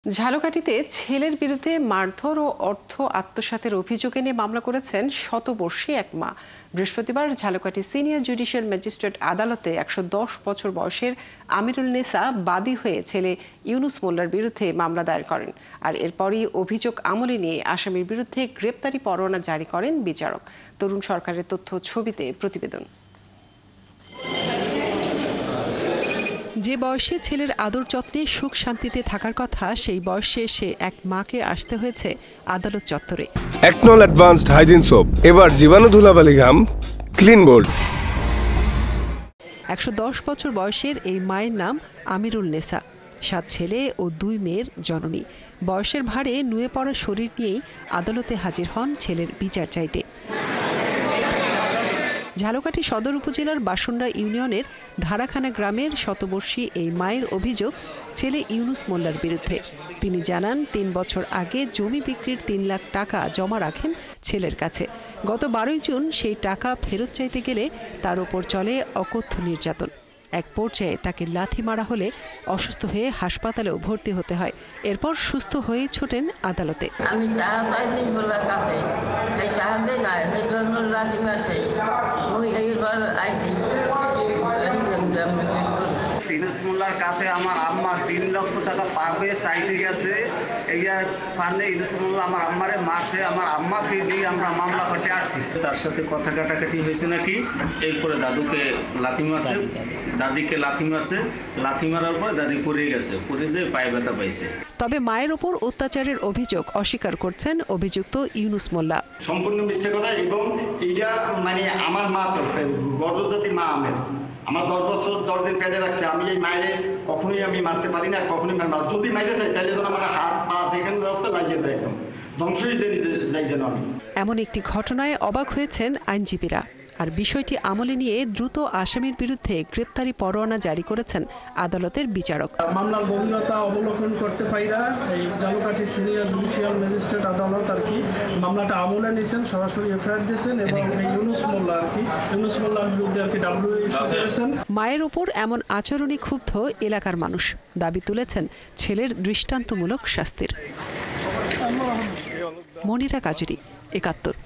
ঝালকাঠিতে ছেলের বিরুদ্ধে মারধর ও অর্থ আত্মসাতের অভিযোগ এনে মামলা করেছেন শতবর্ষী এক মা। বৃহস্পতিবার ঝালকাঠি সিনিয়র জুডিশিয়াল ম্যাজিস্ট্রেট আদালতে ১১০ বছর বয়সের আমিরুল নেসা বাদী হয়ে ছেলে ইউনুস মোল্লার বিরুদ্ধে মামলা দায়ের করেন। আর এরপরই অভিযোগ আমলে নিয়ে আসামির বিরুদ্ধে গ্রেপ্তারি পরোয়ানা জারি করেন বিচারক। তরুণ সরকারের তথ্য ছবিতে প্রতিবেদন। যে বয়সে ছেলের আদর যত্নে সুখ শান্তিতে থাকার কথা, সেই বয়সে সে এক মাকে আসতে হয়েছে আদালত চত্বরে। একনল অ্যাডভান্সড হাইজিন সোপ, এবার জীবাণু ধুলাবালি ঘাম ক্লিন বোল্ড। ১১০ বছর বয়সের এই মায়ের নাম আমিরুল নেসা। ৭ ছেলে ও 2 মেয়ের জননী। বয়সের ভারে নুয়ে পড়া শরীর নিয়েই আদালতে হাজির হন ছেলের বিচার চাইতে। ঝালকাঠি সদর উপজেলার বাসন্ডা ইউনিয়নের ধারাখানা গ্রামের শতবর্ষী এই মায়ের অভিযোগ ছেলে ইউনুস মোল্লার বিরুদ্ধে। তিনি জানান, ৩ বছর আগে জমি বিক্রির ৩ লাখ টাকা জমা রাখেন ছেলের কাছে। গত ১২ জুন সেই টাকা ফেরত চাইতে গেলে তার ওপর চলে অকথ্য নির্যাতন। এক পর্যায়ে তাকে লাথি মারা হলে অসুস্থ হয়ে হাসপাতালেও ভর্তি হতে হয়। এরপর সুস্থ হয়ে ছোটেন আদালতে। ইউনুস মোল্লার কাছে আমার আম্মা ৩ লক্ষ টাকা পাবে চাইতে গেছে। এইয়ার ফান্ডে ইউনুস মোল্লা আমার আম্মারে মারছে, আমার আম্মাকে দিয়ে আমরা মামলা করতে আসছি। তার সাথে কথা কাটাকাটি হয়েছে নাকি, এরপরে দাদুকে লাথি মারছে, দাদিকে লাথি মারছে, লাথি মারার পর দাদি পড়ে গেছে, পড়ে যেয়ে পায়ে ব্যথা পাইছে। তবে মায়ের ওপর অত্যাচারের অভিযোগ অস্বীকার করছেন অভিযুক্ত ইউনুস মোল্লা। সম্পূর্ণ মিথ্যে কথা, এবং এটা আমার মা তো গর্ভবতী মা, আমার 10 বছর 10 দিন পেটে রাখছে। আমি এই মায়ের কখনোই আমি মারতে পারি না, কখনোই যদি মাইরে যাই তাহলে যেন আমার হাত পা যেখানে যাচ্ছে লাগিয়ে যায়, একদম ধ্বংসই যাই যেন আমি। এমন একটি ঘটনায় অবাক হয়েছেন আইনজীবীরা। আর বিষয়টি আমলে নিয়ে দ্রুত আসামির বিরুদ্ধে গ্রেপ্তারি পরোয়ানা জারি করেছেন আদালতের বিচারক। মামলার গভীরতা অবলোকন করতে পাইরা এই ঝালকাঠি সিনিয়র জুডিশিয়াল ম্যাজিস্ট্রেট আদালত মামলাটা আমলে নিয়েছেন, সরাসরি এফআইআর দিয়েছেন এবং ইউনুস মোল্লার বিরুদ্ধে ডাব্লিউ ইস্যু করেছেন। মায়ের ওপর এমন আচরণে ক্ষুব্ধ এলাকার মানুষ দাবি তুলেছেন ছেলের দৃষ্টান্তমূলক শাস্তির। মনিরা কাজুরি, ৭১।